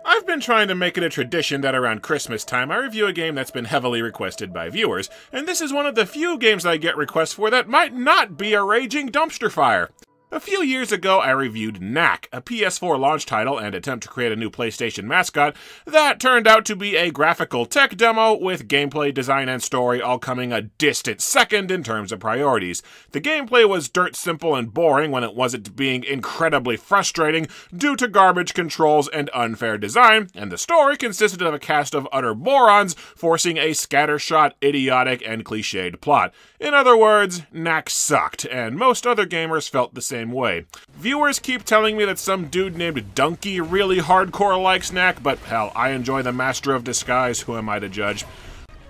I've been trying to make it a tradition that around Christmas time I review a game that's been heavily requested by viewers, and this is one of the few games I get requests for that might not be a raging dumpster fire. A few years ago, I reviewed Knack, a PS4 launch title and attempt to create a new PlayStation mascot that turned out to be a graphical tech demo with gameplay, design, and story all coming a distant second in terms of priorities. The gameplay was dirt simple and boring when it wasn't being incredibly frustrating due to garbage controls and unfair design, and the story consisted of a cast of utter morons forcing a scattershot, idiotic, and cliched plot. In other words, Knack sucked, and most other gamers felt the same way. Viewers keep telling me that some dude named Donkey really hardcore likes Knack, but hell, I enjoy the Master of Disguise, who am I to judge?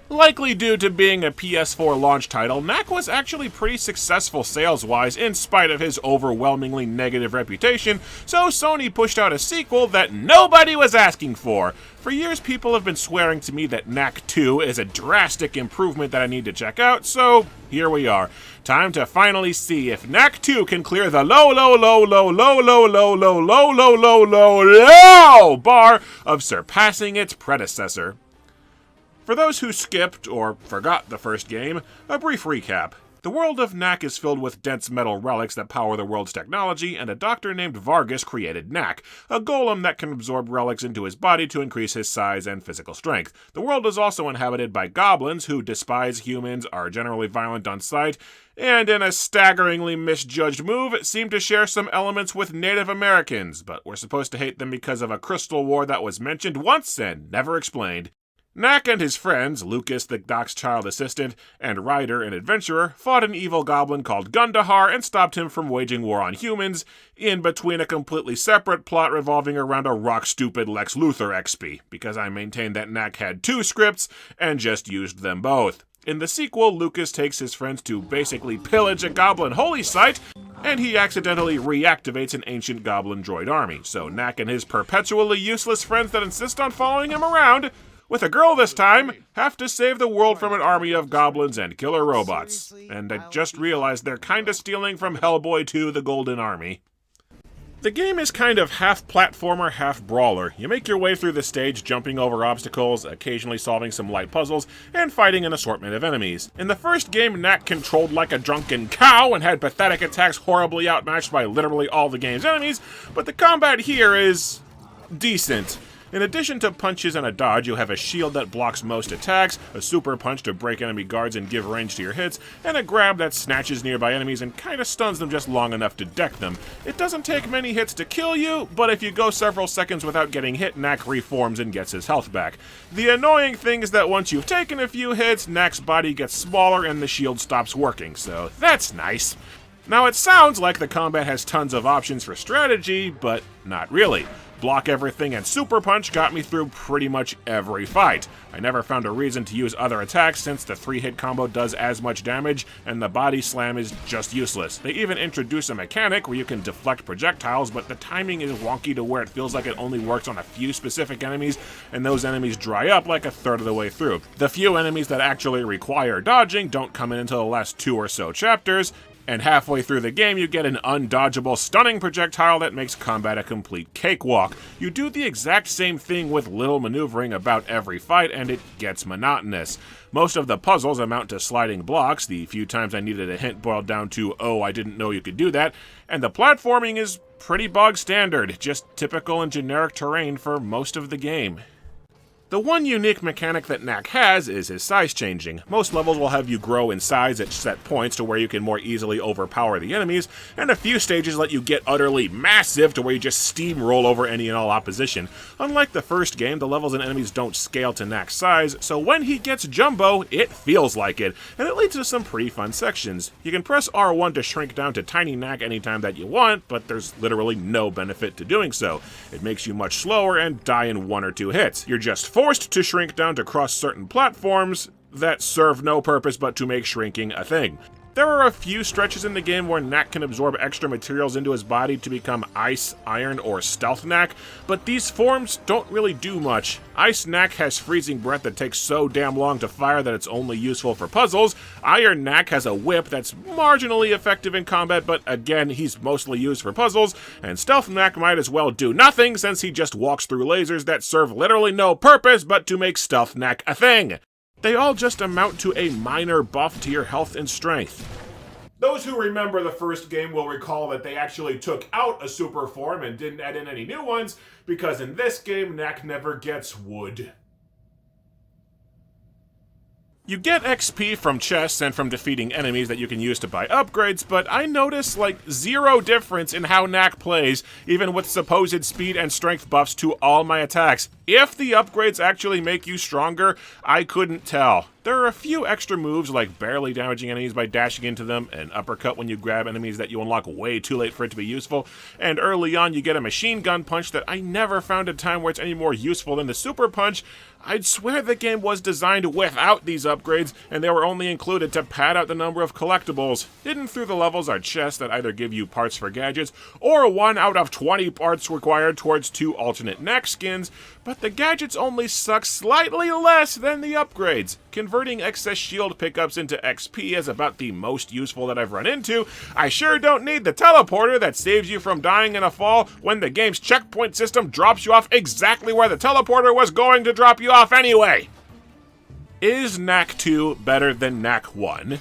Likely due to being a PS4 launch title, Knack was actually pretty successful sales-wise in spite of his overwhelmingly negative reputation, so Sony pushed out a sequel that nobody was asking for. For years, people have been swearing to me that Knack 2 is a drastic improvement that I need to check out, so here we are. Time to finally see if Knack 2 can clear the low bar of surpassing its predecessor. For those who skipped or forgot the first game, a brief recap. The world of Knack is filled with dense metal relics that power the world's technology, and a doctor named Vargas created Knack, a golem that can absorb relics into his body to increase his size and physical strength. The world is also inhabited by goblins who despise humans, are generally violent on sight, and in a staggeringly misjudged move, seem to share some elements with Native Americans, but we're supposed to hate them because of a crystal war that was mentioned once and never explained. Knack and his friends, Lucas the Doc's child assistant, and Ryder an adventurer, fought an evil goblin called Gundahar and stopped him from waging war on humans, in between a completely separate plot revolving around a rock-stupid Lex Luthor XP, because I maintain that Knack had two scripts and just used them both. In the sequel, Lucas takes his friends to basically pillage a goblin holy site, and he accidentally reactivates an ancient goblin droid army, so Knack and his perpetually useless friends that insist on following him around, with a girl this time, have to save the world from an army of goblins and killer robots. And I just realized they're kinda stealing from Hellboy 2: The Golden Army. The game is kind of half platformer, half brawler. You make your way through the stage jumping over obstacles, occasionally solving some light puzzles, and fighting an assortment of enemies. In the first game, Knack controlled like a drunken cow and had pathetic attacks horribly outmatched by literally all the game's enemies, but the combat here is decent. In addition to punches and a dodge, you have a shield that blocks most attacks, a super punch to break enemy guards and give range to your hits, and a grab that snatches nearby enemies and kinda stuns them just long enough to deck them. It doesn't take many hits to kill you, but if you go several seconds without getting hit, Knack reforms and gets his health back. The annoying thing is that once you've taken a few hits, Knack's body gets smaller and the shield stops working, so that's nice. Now it sounds like the combat has tons of options for strategy, but not really. Block everything and Super Punch got me through pretty much every fight. I never found a reason to use other attacks since the 3-hit combo does as much damage, and the body slam is just useless. They even introduce a mechanic where you can deflect projectiles, but the timing is wonky to where it feels like it only works on a few specific enemies, and those enemies dry up like a third of the way through. The few enemies that actually require dodging don't come in until the last 2 or so chapters, and halfway through the game you get an undodgeable, stunning projectile that makes combat a complete cakewalk. You do the exact same thing with little maneuvering about every fight, and it gets monotonous. Most of the puzzles amount to sliding blocks, the few times I needed a hint boiled down to, oh, I didn't know you could do that, and the platforming is pretty bog standard, just typical and generic terrain for most of the game. The one unique mechanic that Knack has is his size changing. Most levels will have you grow in size at set points to where you can more easily overpower the enemies, and a few stages let you get utterly massive to where you just steamroll over any and all opposition. Unlike the first game, the levels and enemies don't scale to Knack's size, so when he gets jumbo, it feels like it, and it leads to some pretty fun sections. You can press R1 to shrink down to tiny Knack anytime that you want, but there's literally no benefit to doing so. It makes you much slower and die in 1 or 2 hits. You're just forced to shrink down to cross certain platforms that serve no purpose but to make shrinking a thing. There are a few stretches in the game where Knack can absorb extra materials into his body to become Ice, Iron, or Stealth Knack, but these forms don't really do much. Ice Knack has freezing breath that takes so damn long to fire that it's only useful for puzzles. Iron Knack has a whip that's marginally effective in combat, but again, he's mostly used for puzzles, and Stealth Knack might as well do nothing since he just walks through lasers that serve literally no purpose but to make Stealth Knack a thing. They all just amount to a minor buff to your health and strength. Those who remember the first game will recall that they actually took out a super form and didn't add in any new ones, because in this game, Knack never gets wood. You get XP from chests and from defeating enemies that you can use to buy upgrades, but I notice like zero difference in how Knack plays, even with supposed speed and strength buffs to all my attacks. If the upgrades actually make you stronger, I couldn't tell. There are a few extra moves like barely damaging enemies by dashing into them, an uppercut when you grab enemies that you unlock way too late for it to be useful, and early on you get a machine gun punch that I never found a time where it's any more useful than the super punch. I'd swear the game was designed without these upgrades, and they were only included to pad out the number of collectibles. Hidden through the levels are chests that either give you parts for gadgets, or 1 out of 20 parts required towards 2 alternate Knack skins, but the gadgets only suck slightly less than the upgrades. Converting excess shield pickups into XP is about the most useful that I've run into. I sure don't need the teleporter that saves you from dying in a fall when the game's checkpoint system drops you off exactly where the teleporter was going to drop you off anyway. Is Knack 2 better than Knack 1?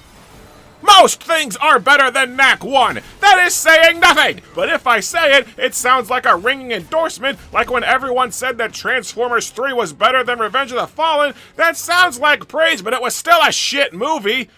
Most things are better than Knack 1! That is saying nothing! But if I say it, it sounds like a ringing endorsement, like when everyone said that Transformers 3 was better than Revenge of the Fallen. That sounds like praise, but it was still a shit movie!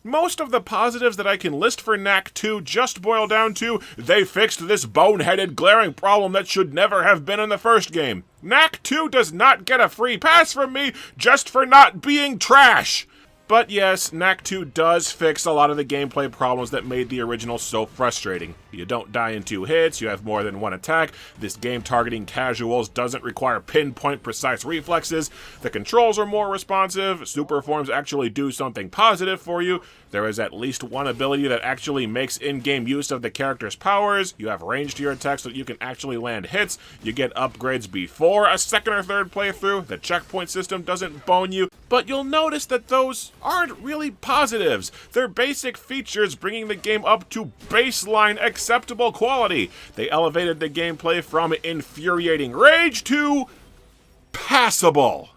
Most of the positives that I can list for Knack 2 just boil down to, they fixed this boneheaded, glaring problem that should never have been in the first game. Knack 2 does not get a free pass from me just for not being trash! But yes, Knack 2 does fix a lot of the gameplay problems that made the original so frustrating. You don't die in 2 hits, you have more than one attack, this game targeting casuals doesn't require pinpoint precise reflexes, the controls are more responsive, super forms actually do something positive for you, there is at least one ability that actually makes in-game use of the character's powers, you have range to your attacks so that you can actually land hits, you get upgrades before a second or third playthrough, the checkpoint system doesn't bone you, but you'll notice that those aren't really positives. They're basic features bringing the game up to baseline acceptable quality. They elevated the gameplay from infuriating rage to passable.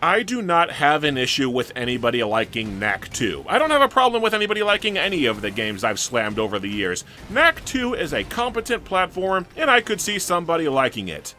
I do not have an issue with anybody liking Knack 2. I don't have a problem with anybody liking any of the games I've slammed over the years. Knack 2 is a competent platform, and I could see somebody liking it.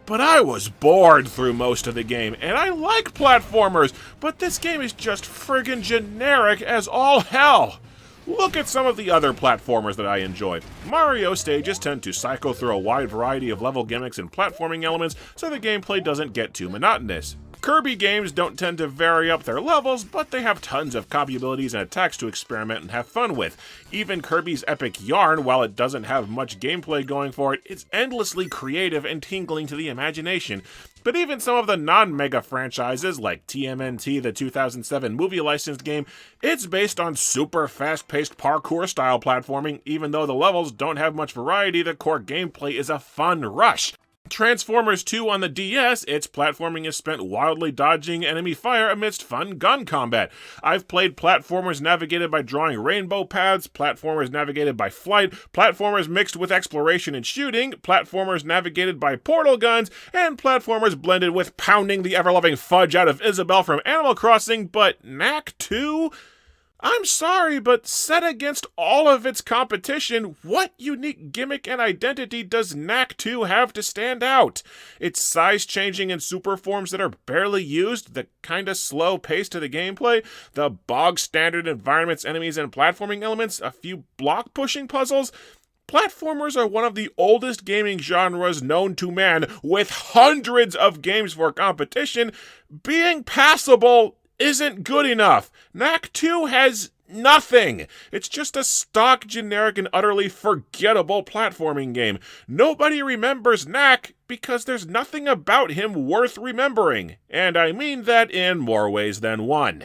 But I was bored through most of the game, and I like platformers, but this game is just friggin' generic as all hell. Look at some of the other platformers that I enjoy. Mario stages tend to cycle through a wide variety of level gimmicks and platforming elements, so the gameplay doesn't get too monotonous. Kirby games don't tend to vary up their levels, but they have tons of copy abilities and attacks to experiment and have fun with. Even Kirby's Epic Yarn, while it doesn't have much gameplay going for it, it's endlessly creative and tingling to the imagination. But even some of the non-mega franchises, like TMNT, the 2007 movie licensed game, it's based on super fast-paced parkour-style platforming. Even though the levels don't have much variety, the core gameplay is a fun rush. Transformers 2 on the DS, its platforming is spent wildly dodging enemy fire amidst fun gun combat. I've played platformers navigated by drawing rainbow paths, platformers navigated by flight, platformers mixed with exploration and shooting, platformers navigated by portal guns, and platformers blended with pounding the ever-loving fudge out of Isabelle from Animal Crossing, but Knack 2? I'm sorry, but set against all of its competition, what unique gimmick and identity does Knack 2 have to stand out? Its size changing and super forms that are barely used, the kinda slow pace to the gameplay, the bog standard environments, enemies, and platforming elements, a few block pushing puzzles. Platformers are one of the oldest gaming genres known to man, with hundreds of games for competition. Being passable isn't good enough. Knack 2 has nothing. It's just a stock, generic, and utterly forgettable platforming game. Nobody remembers Knack because there's nothing about him worth remembering. And I mean that in more ways than one.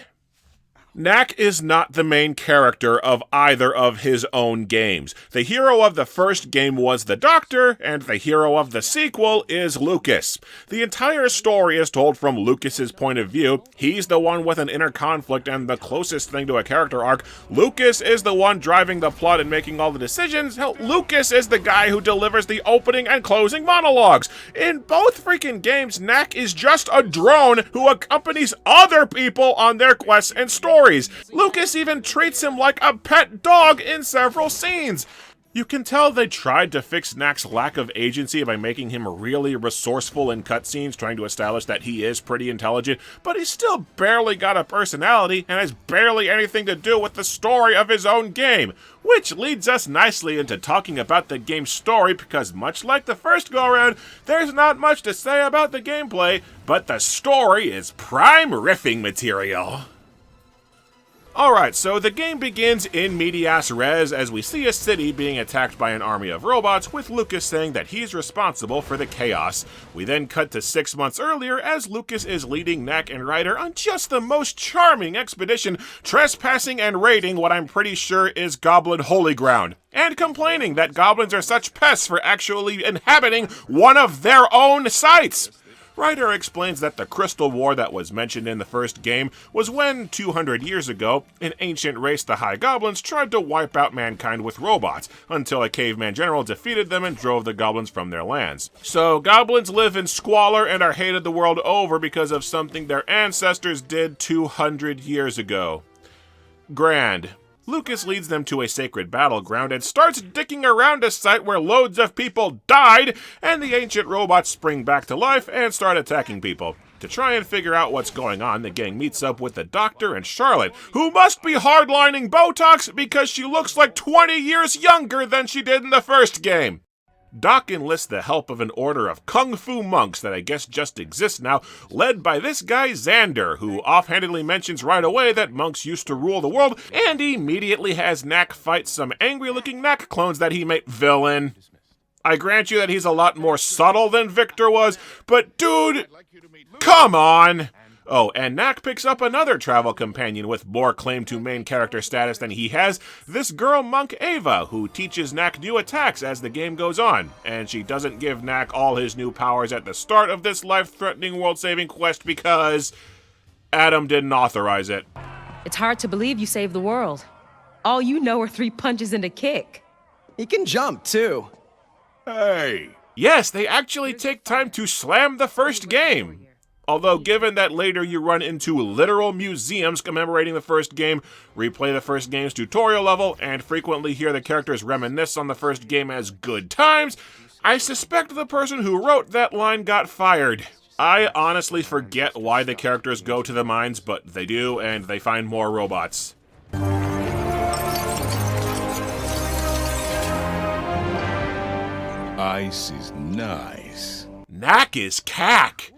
Knack is not the main character of either of his own games. The hero of the first game was the Doctor, and the hero of the sequel is Lucas. The entire story is told from Lucas's point of view. He's the one with an inner conflict and the closest thing to a character arc. Lucas is the one driving the plot and making all the decisions. Hell, Lucas is the guy who delivers the opening and closing monologues. In both freaking games, Knack is just a drone who accompanies other people on their quests and stories. Lucas even treats him like a pet dog in several scenes. You can tell they tried to fix Knack's lack of agency by making him really resourceful in cutscenes, trying to establish that he is pretty intelligent, but he's still barely got a personality and has barely anything to do with the story of his own game. Which leads us nicely into talking about the game's story, because much like the first go-around, there's not much to say about the gameplay, but the story is prime riffing material. Alright, so the game begins in medias res as we see a city being attacked by an army of robots, with Lucas saying that he's responsible for the chaos. We then cut to 6 months earlier as Lucas is leading Knack and Ryder on just the most charming expedition, trespassing and raiding what I'm pretty sure is Goblin Holy Ground, and complaining that goblins are such pests for actually inhabiting one of their own sites. Ryder explains that the Crystal War that was mentioned in the first game was when, 200 years ago, an ancient race, the High Goblins, tried to wipe out mankind with robots, until a caveman general defeated them and drove the goblins from their lands. So, goblins live in squalor and are hated the world over because of something their ancestors did 200 years ago. Grand. Lucas leads them to a sacred battleground and starts dicking around a site where loads of people died, and the ancient robots spring back to life and start attacking people. To try and figure out what's going on, the gang meets up with the Doctor and Charlotte, who must be hardlining Botox because she looks like 20 years younger than she did in the first game. Doc enlists the help of an order of kung fu monks that I guess just exist now, led by this guy Xander, who offhandedly mentions right away that monks used to rule the world, and immediately has Knack fight some angry-looking Knack clones that he made. Villain. I grant you that he's a lot more subtle than Victor was, but dude, come on! Oh, and Knack picks up another travel companion with more claim to main character status than he has, this girl monk Ava, who teaches Knack new attacks as the game goes on, and she doesn't give Knack all his new powers at the start of this life-threatening world-saving quest because Adam didn't authorize it. It's hard to believe you saved the world. All you know are 3 punches and a kick. He can jump, too. Hey. Yes, they actually take time to slam the first game. Although, given that later you run into literal museums commemorating the first game, replay the first game's tutorial level, and frequently hear the characters reminisce on the first game as good times, I suspect the person who wrote that line got fired. I honestly forget why the characters go to the mines, but they do, and they find more robots. Ice is nice. Knack is cack.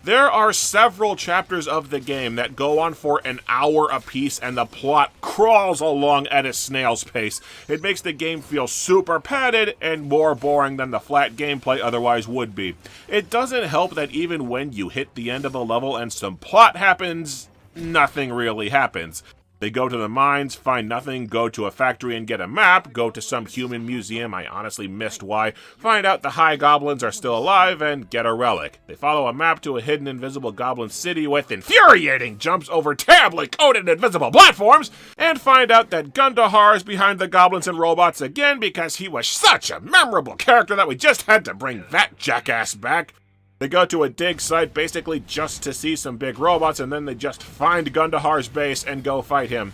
There are several chapters of the game that go on for an hour apiece, and the plot crawls along at a snail's pace. It makes the game feel super padded and more boring than the flat gameplay otherwise would be. It doesn't help that even when you hit the end of a level and some plot happens, nothing really happens. They go to the mines, find nothing, go to a factory and get a map, go to some human museum, I honestly missed why, find out the High Goblins are still alive, and get a relic. They follow a map to a hidden invisible goblin city with infuriating jumps over terribly coded invisible platforms, and find out that Gundahar is behind the goblins and robots again because he was such a memorable character that we just had to bring that jackass back. They go to a dig site basically just to see some big robots, and then they just find Gundahar's base and go fight him.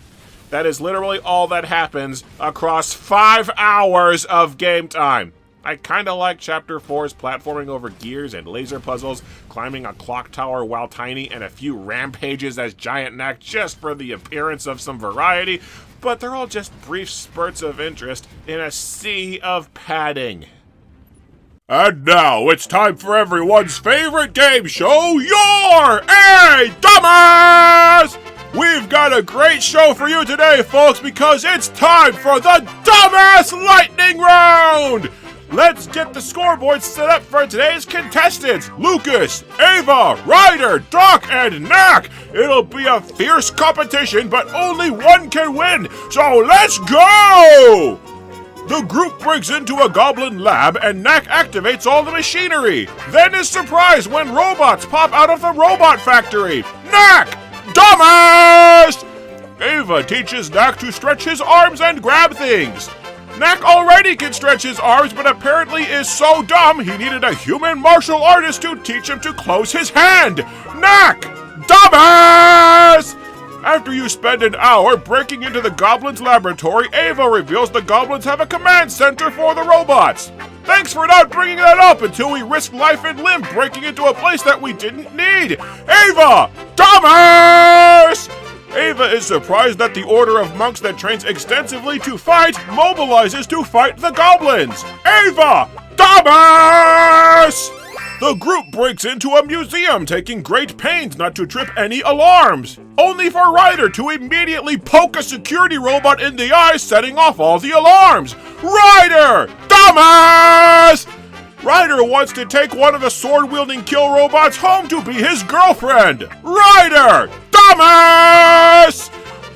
That is literally all that happens across 5 hours of game time. I kinda like Chapter 4's platforming over gears and laser puzzles, climbing a clock tower while tiny, and a few rampages as Giant Knack just for the appearance of some variety, but they're all just brief spurts of interest in a sea of padding. And now it's time for everyone's favorite game show, You're a Dumbass! We've got a great show for you today, folks, because it's time for the Dumbass Lightning Round! Let's get the scoreboard set up for today's contestants, Lucas, Ava, Ryder, Doc, and Knack. It'll be a fierce competition, but only one can win, so let's go! The group breaks into a goblin lab and Knack activates all the machinery, then is surprised when robots pop out of the robot factory. Knack! Dumbass! Ava teaches Knack to stretch his arms and grab things. Knack already can stretch his arms, but apparently is so dumb he needed a human martial artist to teach him to close his hand. Knack! Dumbass! After you spend an hour breaking into the goblins' laboratory, Ava reveals the goblins have a command center for the robots. Thanks for not bringing that up until we risked life and limb breaking into a place that we didn't need. Ava! Dumbass! Ava is surprised that the order of monks that trains extensively to fight mobilizes to fight the goblins. Ava! Dumbass! The group breaks into a museum, taking great pains not to trip any alarms, only for Ryder to immediately poke a security robot in the eye, setting off all the alarms. Ryder! Dumbass! Ryder wants to take one of the sword-wielding kill robots home to be his girlfriend. Ryder! Dumbass!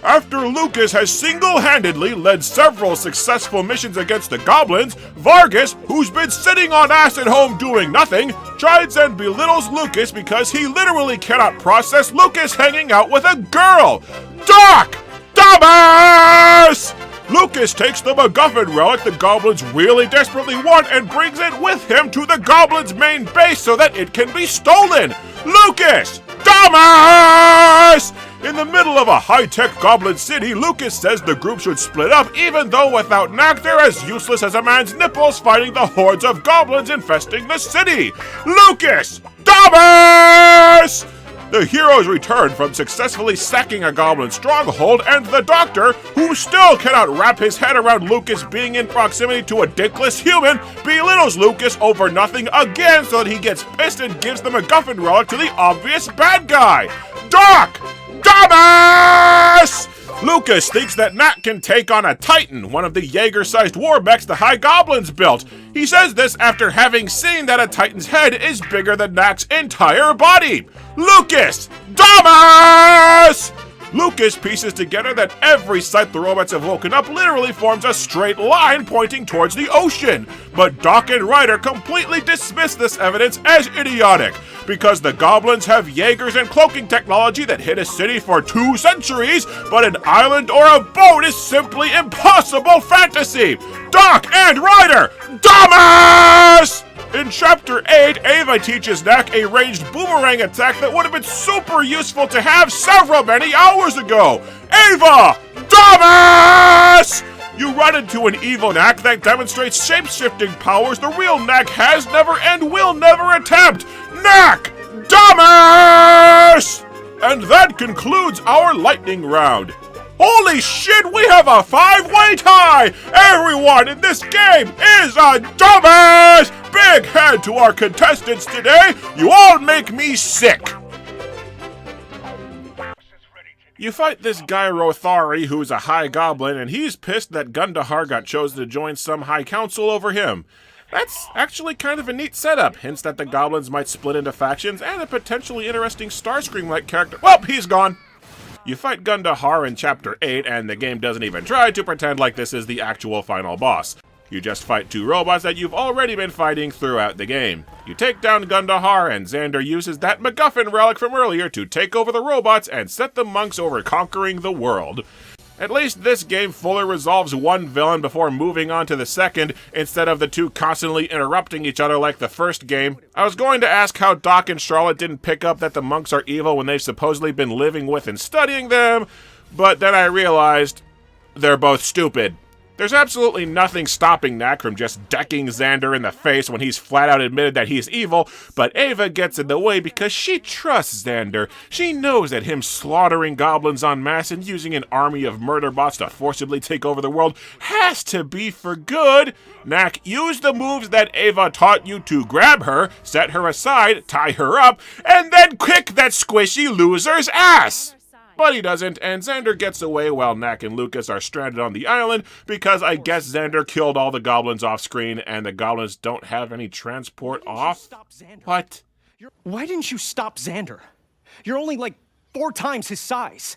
After Lucas has single-handedly led several successful missions against the goblins, Vargas, who's been sitting on ass at home doing nothing, chides and belittles Lucas because he literally cannot process Lucas hanging out with a girl. Doc! Dumbass! Lucas takes the MacGuffin relic the goblins really desperately want and brings it with him to the goblins' main base so that it can be stolen. Lucas! Dumbass! In the middle of a high-tech goblin city, Lucas says the group should split up, even though without Knack they're as useless as a man's nipples fighting the hordes of goblins infesting the city. Lucas! Dumbass! The heroes return from successfully sacking a goblin stronghold, and the doctor, who still cannot wrap his head around Lucas being in proximity to a dickless human, belittles Lucas over nothing again so that he gets pissed and gives the MacGuffin relic to the obvious bad guy. Doc! Dumbass! Lucas thinks that Knack can take on a Titan, one of the Jaeger-sized war mechs the High Goblins built. He says this after having seen that a Titan's head is bigger than Knack's entire body. Lucas! Dumbass! Lucas pieces together that every site the robots have woken up literally forms a straight line pointing towards the ocean. But Doc and Ryder completely dismiss this evidence as idiotic, because the goblins have Jaegers and cloaking technology that hit a city for 2 centuries, but an island or a boat is simply impossible fantasy. Doc and Ryder, dumbass! In Chapter 8, Ava teaches Knack a ranged boomerang attack that would have been super useful to have several many hours ago. Ava! Dumbass! You run into an evil Knack that demonstrates shape-shifting powers the real Knack has never and will never attempt. Knack! Dumbass! And that concludes our lightning round. Holy shit, we have a 5-way tie! Everyone in this game is a dumbass! Big head to our contestants today. You all make me sick. You fight this guy Rothari, who's a high goblin, and he's pissed that Gundahar got chosen to join some high council over him. That's actually kind of a neat setup, hints that the goblins might split into factions, and a potentially interesting Starscream-like character. Well, he's gone. You fight Gundahar in Chapter 8, and the game doesn't even try to pretend like this is the actual final boss. You just fight 2 robots that you've already been fighting throughout the game. You take down Gundahar, and Xander uses that MacGuffin relic from earlier to take over the robots and set the monks over conquering the world. At least this game fully resolves one villain before moving on to the second, instead of the 2 constantly interrupting each other like the first game. I was going to ask how Doc and Charlotte didn't pick up that the monks are evil when they've supposedly been living with and studying them, but then I realized they're both stupid. There's absolutely nothing stopping Knack from just decking Xander in the face when he's flat out admitted that he's evil, but Ava gets in the way because she trusts Xander. She knows that him slaughtering goblins en masse and using an army of murder bots to forcibly take over the world has to be for good. Knack, use the moves that Ava taught you to grab her, set her aside, tie her up, and then kick that squishy loser's ass! But he doesn't, and Xander gets away while Knack and Lucas are stranded on the island because I guess Xander killed all the goblins off screen and the goblins don't have any transport off? What? Why didn't you stop Xander? You're only like 4 times his size.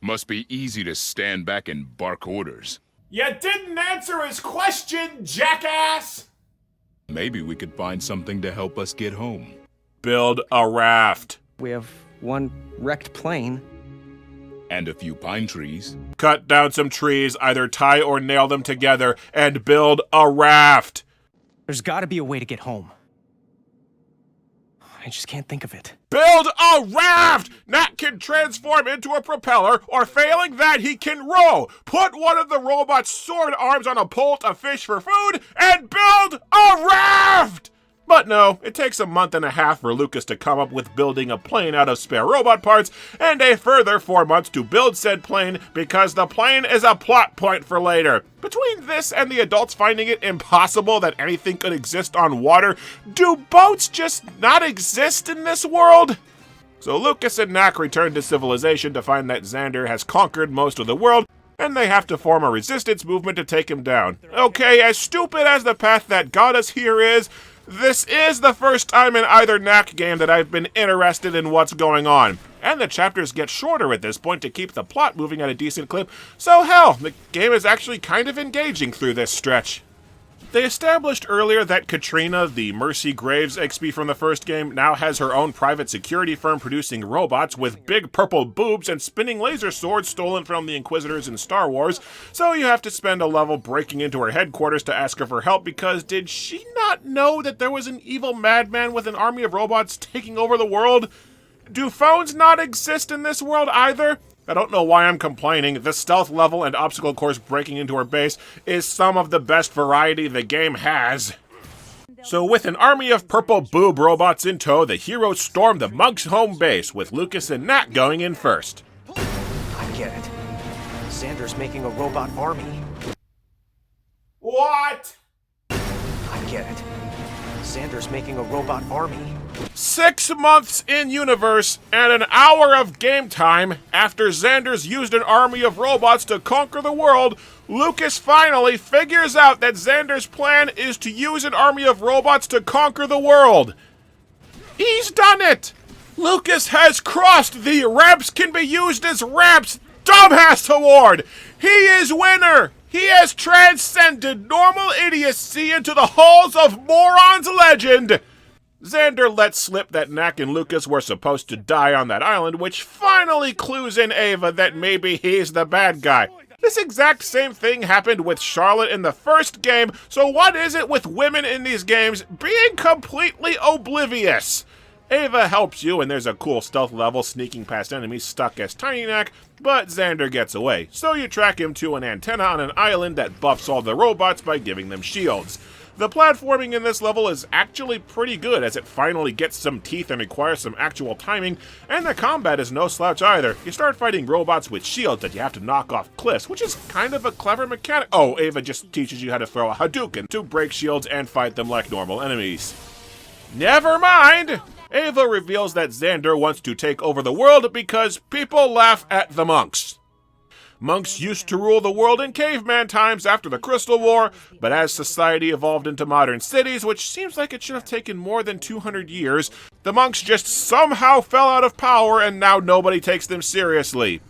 Must be easy to stand back and bark orders. You didn't answer his question, jackass! Maybe we could find something to help us get home. Build a raft. We have 1 wrecked plane. And a few pine trees. Cut down some trees, either tie or nail them together, and build a raft. There's gotta be a way to get home. I just can't think of it. Build a raft! Knack can transform into a propeller, or failing that, he can row. Put one of the robot's sword arms on a pole to fish for food, and build a raft! But no, it takes a month and a half for Lucas to come up with building a plane out of spare robot parts, and a further 4 months to build said plane because the plane is a plot point for later. Between this and the adults finding it impossible that anything could exist on water, do boats just not exist in this world? So Lucas and Knack return to civilization to find that Xander has conquered most of the world, and they have to form a resistance movement to take him down. Okay, as stupid as the path that got us here is, this is the first time in either Knack game that I've been interested in what's going on. And the chapters get shorter at this point to keep the plot moving at a decent clip, so hell, the game is actually kind of engaging through this stretch. They established earlier that Katrina, the Mercy Graves XP from the first game, now has her own private security firm producing robots with big purple boobs and spinning laser swords stolen from the Inquisitors in Star Wars, so you have to spend a level breaking into her headquarters to ask her for help because did she not know that there was an evil madman with an army of robots taking over the world? Do phones not exist in this world either? I don't know why I'm complaining. The stealth level and obstacle course breaking into her base is some of the best variety the game has. So with an army of purple boob robots in tow, the heroes storm the monks' home base, with Lucas and Knack going in first. I get it. Xander's making a robot army. What? I get it. Xander's making a robot army. 6 months in universe and an hour of game time after Xander's used an army of robots to conquer the world, Lucas finally figures out that Xander's plan is to use an army of robots to conquer the world. He's done it! Lucas has crossed the ramps can be used as ramps dumbass award! He is winner! He has transcended normal idiocy into the halls of morons legend! Xander lets slip that Knack and Lucas were supposed to die on that island, which finally clues in Ava that maybe he's the bad guy. This exact same thing happened with Charlotte in the first game, so what is it with women in these games being completely oblivious? Ava helps you, and there's a cool stealth level sneaking past enemies stuck as Tiny Knack, but Xander gets away, so you track him to an antenna on an island that buffs all the robots by giving them shields. The platforming in this level is actually pretty good as it finally gets some teeth and requires some actual timing, and the combat is no slouch either. You start fighting robots with shields that you have to knock off cliffs, which is kind of a clever mechanic. Oh, Ava just teaches you how to throw a Hadouken to break shields and fight them like normal enemies. Never mind! Ava reveals that Xander wants to take over the world because people laugh at the monks. Monks used to rule the world in caveman times after the Crystal War, but as society evolved into modern cities, which seems like it should have taken more than 200 years, the monks just somehow fell out of power and now nobody takes them seriously.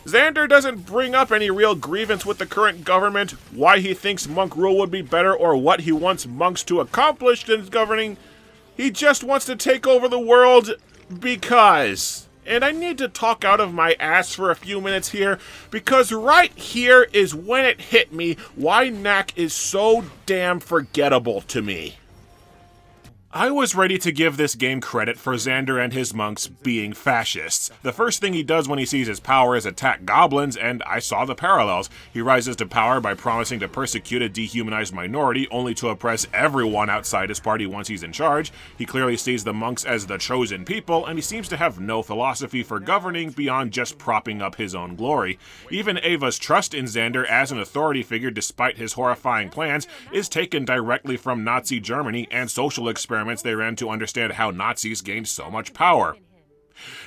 Xander doesn't bring up any real grievance with the current government, why he thinks monk rule would be better, or what he wants monks to accomplish in governing. He just wants to take over the world because... And I need to talk out of my ass for a few minutes here, because right here is when it hit me why Knack is so damn forgettable to me. I was ready to give this game credit for Xander and his monks being fascists. The first thing he does when he sees his power is attack goblins, and I saw the parallels. He rises to power by promising to persecute a dehumanized minority, only to oppress everyone outside his party once he's in charge. He clearly sees the monks as the chosen people, and he seems to have no philosophy for governing beyond just propping up his own glory. Even Ava's trust in Xander as an authority figure, despite his horrifying plans, is taken directly from Nazi Germany and social experiments they ran to understand how Nazis gained so much power.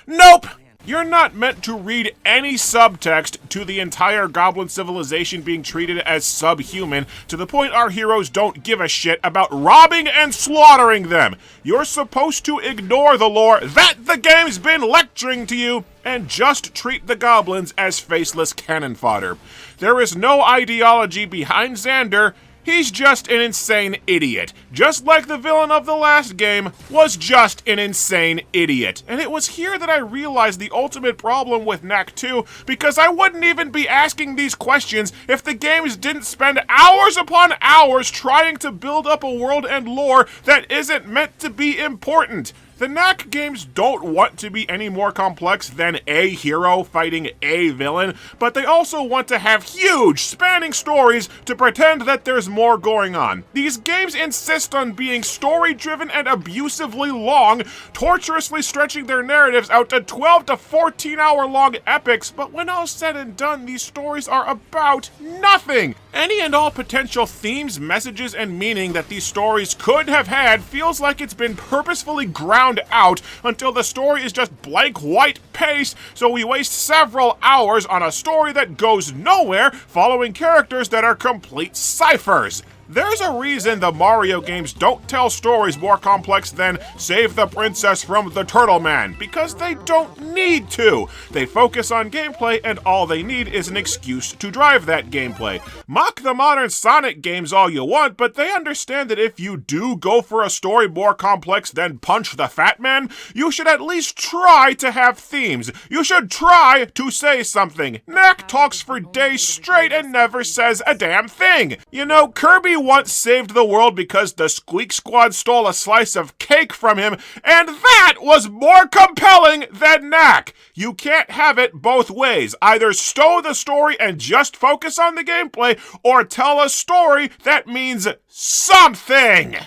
Nope! You're not meant to read any subtext to the entire goblin civilization being treated as subhuman to the point our heroes don't give a shit about robbing and slaughtering them. You're supposed to ignore the lore that the game's been lecturing to you and just treat the goblins as faceless cannon fodder. There is no ideology behind Xander. He's just an insane idiot. Just like the villain of the last game was just an insane idiot. And it was here that I realized the ultimate problem with Knack 2, because I wouldn't even be asking these questions if the games didn't spend hours upon hours trying to build up a world and lore that isn't meant to be important. The Knack games don't want to be any more complex than a hero fighting a villain, but they also want to have huge, spanning stories to pretend that there's more going on. These games insist on being story-driven and abusively long, torturously stretching their narratives out to 12 to 14-hour-long epics, but when all's said and done, these stories are about nothing! Any and all potential themes, messages, and meaning that these stories could have had feels like it's been purposefully ground out until the story is just blank white paste, so we waste several hours on a story that goes nowhere, following characters that are complete ciphers. There's a reason the Mario games don't tell stories more complex than Save the Princess from the Turtle Man, because they don't need to. They focus on gameplay, and all they need is an excuse to drive that gameplay. Mock the modern Sonic games all you want, but they understand that if you do go for a story more complex than Punch the Fat Man, you should at least try to have themes. You should try to say something. Knack talks for days straight and never says a damn thing. You know, Kirby once saved the world because the Squeak Squad stole a slice of cake from him, and that was more compelling than Knack. You can't have it both ways. Either stow the story and just focus on the gameplay, or tell a story that means something.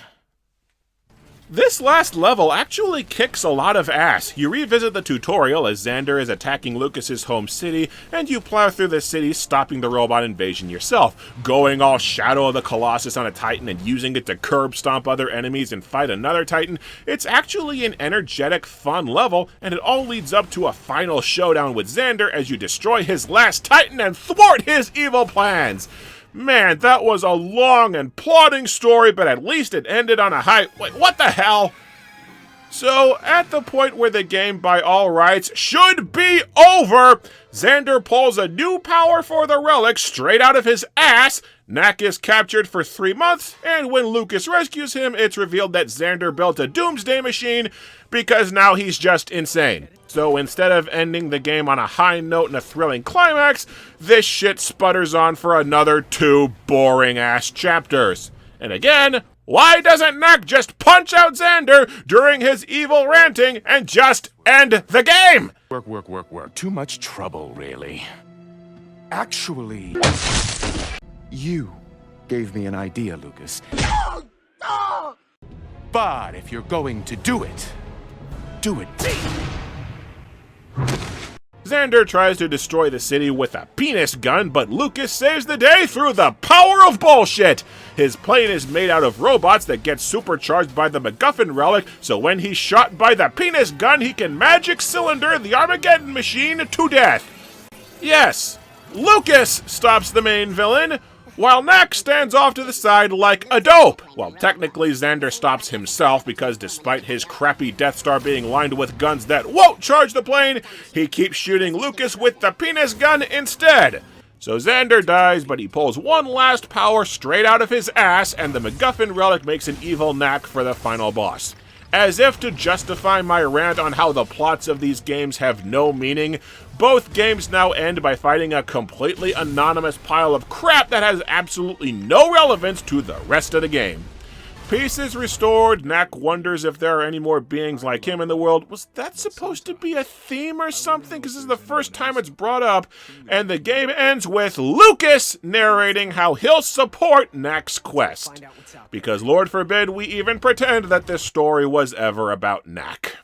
This last level actually kicks a lot of ass. You revisit the tutorial as Xander is attacking Lucas's home city, and you plow through the city, stopping the robot invasion yourself, going all Shadow of the Colossus on a Titan and using it to curb stomp other enemies and fight another Titan. It's actually an energetic, fun level, and it all leads up to a final showdown with Xander as you destroy his last Titan and thwart his evil plans. Man, that was a long and plodding story, but at least it ended on a high... Wait, what the hell? So, at the point where the game, by all rights, should be over, Xander pulls a new power for the relic straight out of his ass. Knack is captured for 3 months, and when Lucas rescues him, it's revealed that Xander built a doomsday machine because now he's just insane. So instead of ending the game on a high note and a thrilling climax, this shit sputters on for another 2 boring-ass chapters. And again, why doesn't Knack just punch out Xander during his evil ranting and just end the game? Work. Too much trouble, really. Actually, you gave me an idea, Lucas. But if you're going to do it big. Xander tries to destroy the city with a penis gun, but Lucas saves the day through the power of bullshit! His plane is made out of robots that get supercharged by the MacGuffin relic, so when he's shot by the penis gun, he can magic cylinder the Armageddon machine to death. Yes, Lucas stops the main villain, while Knack stands off to the side like a dope. Well, technically Xander stops himself because despite his crappy Death Star being lined with guns that won't charge the plane, he keeps shooting Lucas with the penis gun instead. So Xander dies, but he pulls one last power straight out of his ass, and the MacGuffin relic makes an evil Knack for the final boss. As if to justify my rant on how the plots of these games have no meaning, both games now end by fighting a completely anonymous pile of crap that has absolutely no relevance to the rest of the game. Peace is restored. Knack wonders if there are any more beings like him in the world. Was that supposed to be a theme or something? Because this is the first time it's brought up. And the game ends with Lucas narrating how he'll support Knack's quest. Because Lord forbid we even pretend that this story was ever about Knack.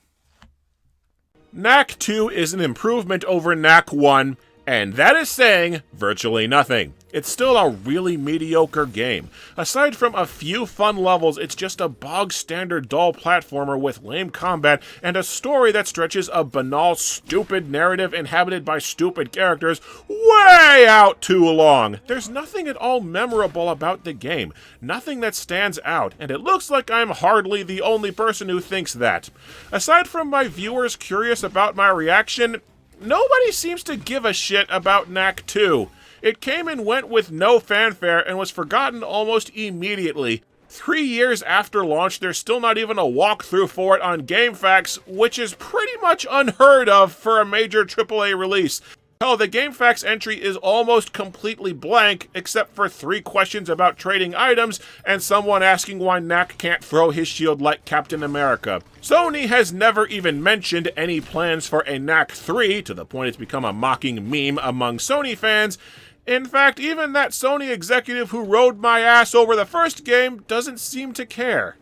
Knack 2 is an improvement over Knack 1 And that is saying virtually nothing. It's still a really mediocre game. Aside from a few fun levels, it's just a bog-standard dull platformer with lame combat and a story that stretches a banal, stupid narrative inhabited by stupid characters way out too long. There's nothing at all memorable about the game, nothing that stands out, and it looks like I'm hardly the only person who thinks that. Aside from my viewers curious about my reaction, nobody seems to give a shit about Knack 2. It came and went with no fanfare and was forgotten almost immediately. 3 years after launch, there's still not even a walkthrough for it on GameFAQs, which is pretty much unheard of for a major AAA release. Hell, the GameFAQs entry is almost completely blank, except for 3 questions about trading items and someone asking why Knack can't throw his shield like Captain America. Sony has never even mentioned any plans for a Knack 3, to the point it's become a mocking meme among Sony fans. In fact, even that Sony executive who rode my ass over the first game doesn't seem to care.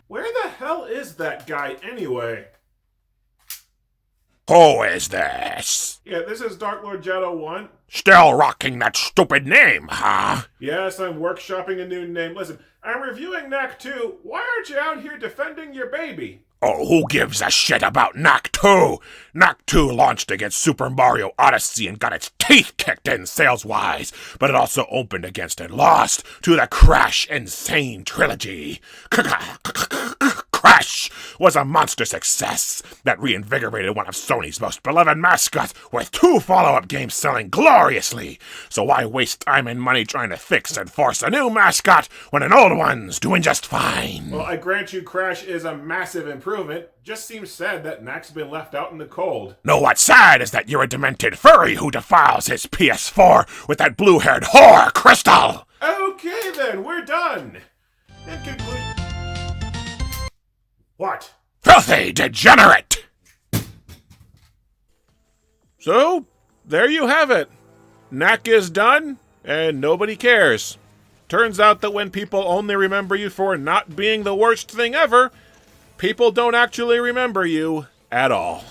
Where the hell is that guy anyway? Who is this? Yeah, this is Dark Lord Jetto 1. Still rocking that stupid name, huh? Yes, I'm workshopping a new name. Listen, I'm reviewing Knack 2. Why aren't you out here defending your baby? Oh, who gives a shit about Knack 2? Knack 2 launched against Super Mario Odyssey and got its teeth kicked in sales-wise, but it also opened against and lost to the Crash Insane Trilogy. Crash was a monster success that reinvigorated one of Sony's most beloved mascots with 2 follow-up games selling gloriously. So why waste time and money trying to fix and force a new mascot when an old one's doing just fine? Well, I grant you Crash is a massive improvement. Just seems sad that Knack's been left out in the cold. No, what's sad is that you're a demented furry who defiles his PS4 with that blue-haired whore, Crystal! Okay then, we're done. In conclusion... What? Filthy degenerate! So, there you have it. Knack is done, and nobody cares. Turns out that when people only remember you for not being the worst thing ever, people don't actually remember you at all.